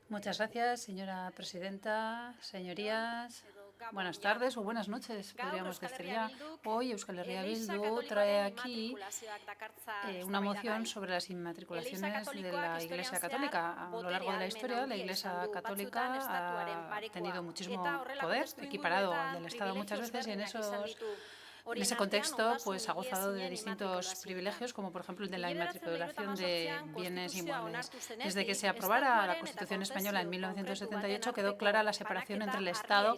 Muchas gracias, señora presidenta. Señorías, buenas tardes o buenas noches, podríamos decir ya. Hoy Euskal Herria Bildu trae aquí una moción sobre las inmatriculaciones de la Iglesia Católica. A lo largo de la historia, la Iglesia Católica ha tenido muchísimo poder, equiparado al del Estado muchas veces, y en ese contexto, pues ha gozado de distintos privilegios, como por ejemplo el de la inmatriculación de bienes inmuebles. Desde que se aprobara la Constitución española en 1978, quedó clara la separación entre el Estado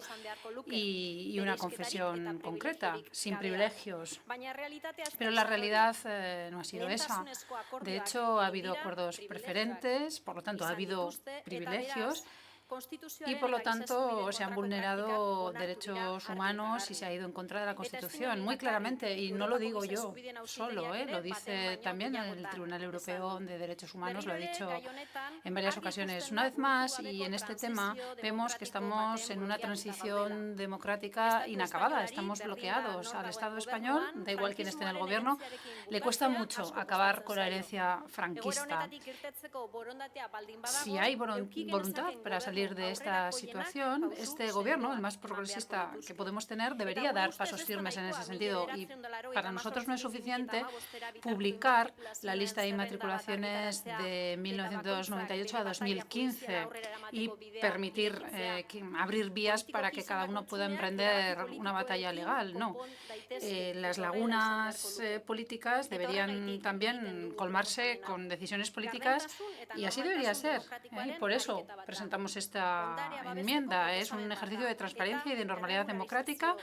y una confesión concreta, sin privilegios. Pero la realidad no ha sido esa. De hecho, ha habido acuerdos preferentes, por lo tanto, ha habido privilegios. Y, por lo tanto, se han vulnerado derechos humanos y se ha ido en contra de la Constitución, muy claramente. Y no lo digo yo solo, lo dice también el Tribunal Europeo de Derechos Humanos, lo ha dicho en varias ocasiones. Una vez más, y en este tema, vemos que estamos en una transición democrática inacabada. Estamos bloqueados. Al Estado español, da igual quién esté en el Gobierno, le cuesta mucho acabar con la herencia franquista. Si hay voluntad para salir de esta situación, este Gobierno, el más progresista que podemos tener, debería dar pasos firmes en ese sentido. Y para nosotros no es suficiente publicar la lista de inmatriculaciones de 1998 a 2015 y permitir abrir vías para que cada uno pueda emprender una batalla legal. No. Las lagunas políticas deberían también colmarse con decisiones políticas y así debería ser. Y por eso presentamos esta enmienda. Es un ejercicio de transparencia y de normalidad democrática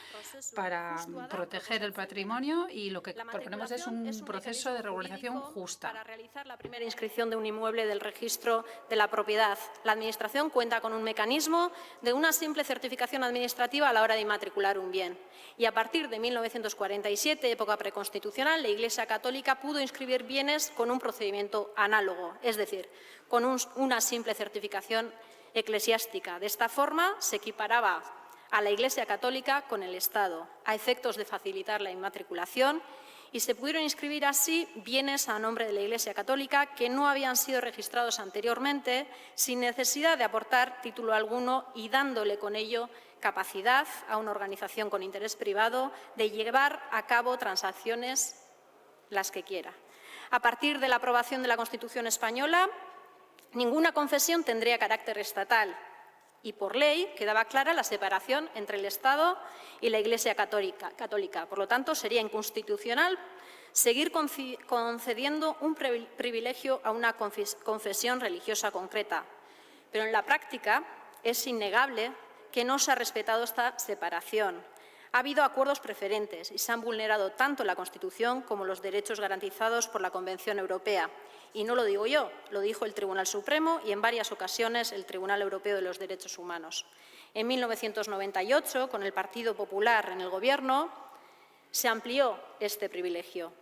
para proteger el patrimonio, y lo que proponemos es un proceso de regularización justa. Para realizar la primera inscripción de un inmueble del registro de la propiedad, la Administración cuenta con un mecanismo de una simple certificación administrativa a la hora de inmatricular un bien. Y a partir de 1947, época preconstitucional, la Iglesia Católica pudo inscribir bienes con un procedimiento análogo, es decir, con una simple certificación eclesiástica. De esta forma, se equiparaba a la Iglesia Católica con el Estado, a efectos de facilitar la inmatriculación, y se pudieron inscribir así bienes a nombre de la Iglesia Católica que no habían sido registrados anteriormente, sin necesidad de aportar título alguno y dándole con ello capacidad a una organización con interés privado de llevar a cabo transacciones las que quiera. A partir de la aprobación de la Constitución española, ninguna confesión tendría carácter estatal y, por ley, quedaba clara la separación entre el Estado y la Iglesia Católica. Por lo tanto, sería inconstitucional seguir concediendo un privilegio a una confesión religiosa concreta. Pero en la práctica es innegable que no se ha respetado esta separación. Ha habido acuerdos preferentes y se han vulnerado tanto la Constitución como los derechos garantizados por la Convención Europea. Y no lo digo yo, lo dijo el Tribunal Supremo y en varias ocasiones el Tribunal Europeo de los Derechos Humanos. En 1998, con el Partido Popular en el Gobierno, se amplió este privilegio.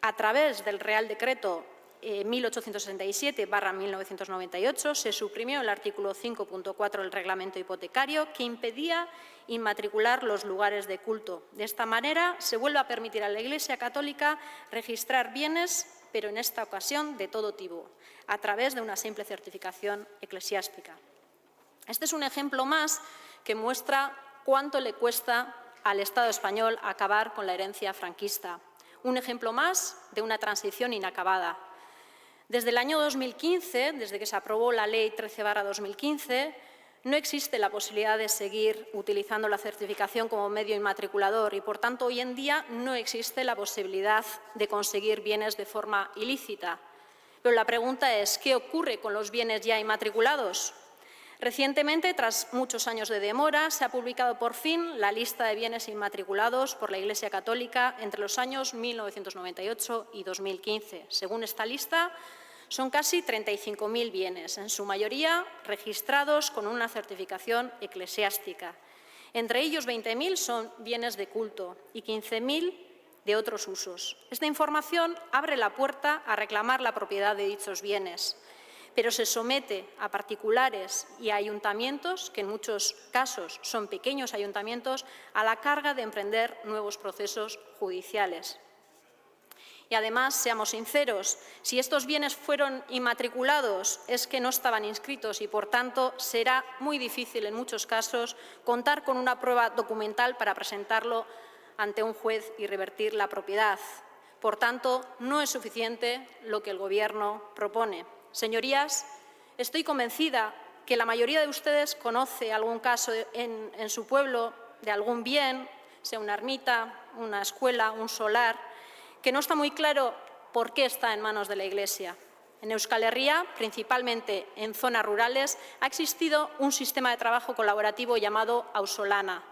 A través del Real Decreto 1867/1998 se suprimió el artículo 5.4 del reglamento hipotecario que impedía inmatricular los lugares de culto. De esta manera se vuelve a permitir a la Iglesia Católica registrar bienes, pero en esta ocasión de todo tipo, a través de una simple certificación eclesiástica. Este es un ejemplo más que muestra cuánto le cuesta al Estado español acabar con la herencia franquista. Un ejemplo más de una transición inacabada. Desde el año 2015, desde que se aprobó la Ley 13/2015, no existe la posibilidad de seguir utilizando la certificación como medio inmatriculador y, por tanto, hoy en día no existe la posibilidad de conseguir bienes de forma ilícita. Pero la pregunta es, ¿qué ocurre con los bienes ya inmatriculados? Recientemente, tras muchos años de demora, se ha publicado por fin la lista de bienes inmatriculados por la Iglesia Católica entre los años 1998 y 2015. Según esta lista, son casi 35.000 bienes, en su mayoría registrados con una certificación eclesiástica. Entre ellos, 20.000 son bienes de culto y 15.000 de otros usos. Esta información abre la puerta a reclamar la propiedad de dichos bienes, pero se somete a particulares y a ayuntamientos, que en muchos casos son pequeños ayuntamientos, a la carga de emprender nuevos procesos judiciales. Y además, seamos sinceros, si estos bienes fueron inmatriculados es que no estaban inscritos y, por tanto, será muy difícil en muchos casos contar con una prueba documental para presentarlo ante un juez y revertir la propiedad. Por tanto, no es suficiente lo que el Gobierno propone. Señorías, estoy convencida que la mayoría de ustedes conoce algún caso en su pueblo de algún bien, sea una ermita, una escuela, un solar, que no está muy claro por qué está en manos de la Iglesia. En Euskal Herria, principalmente en zonas rurales, ha existido un sistema de trabajo colaborativo llamado Auzolana.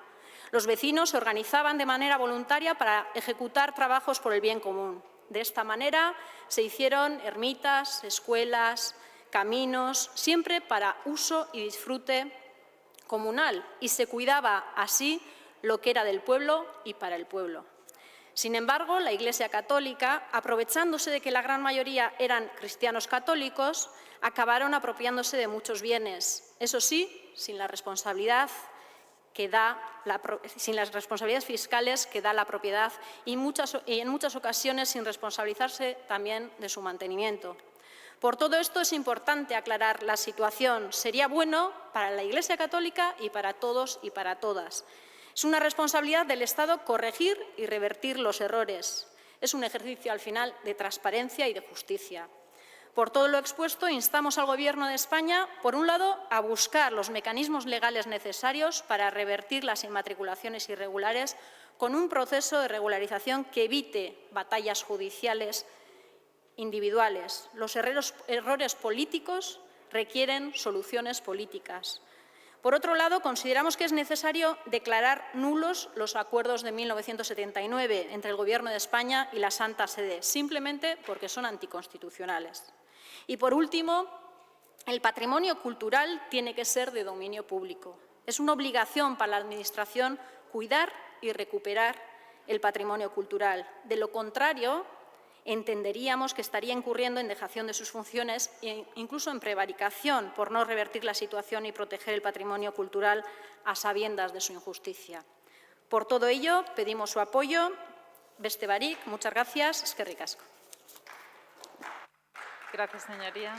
Los vecinos se organizaban de manera voluntaria para ejecutar trabajos por el bien común. De esta manera se hicieron ermitas, escuelas, caminos, siempre para uso y disfrute comunal, y se cuidaba así lo que era del pueblo y para el pueblo. Sin embargo, la Iglesia católica, aprovechándose de que la gran mayoría eran cristianos católicos, acabaron apropiándose de muchos bienes. Eso sí, sin las responsabilidades fiscales que da la propiedad y en muchas ocasiones sin responsabilizarse también de su mantenimiento. Por todo esto es importante aclarar la situación. Sería bueno para la Iglesia católica y para todos y para todas. Es una responsabilidad del Estado corregir y revertir los errores. Es un ejercicio, al final, de transparencia y de justicia. Por todo lo expuesto, instamos al Gobierno de España, por un lado, a buscar los mecanismos legales necesarios para revertir las inmatriculaciones irregulares con un proceso de regularización que evite batallas judiciales individuales. Los errores políticos requieren soluciones políticas. Por otro lado, consideramos que es necesario declarar nulos los acuerdos de 1979 entre el Gobierno de España y la Santa Sede, simplemente porque son anticonstitucionales. Y, por último, el patrimonio cultural tiene que ser de dominio público. Es una obligación para la Administración cuidar y recuperar el patrimonio cultural. De lo contrario, entenderíamos que estaría incurriendo en dejación de sus funciones e incluso en prevaricación por no revertir la situación y proteger el patrimonio cultural a sabiendas de su injusticia. Por todo ello, pedimos su apoyo. Beste barik, muchas gracias. Eskerrik asko. Gracias, señoría.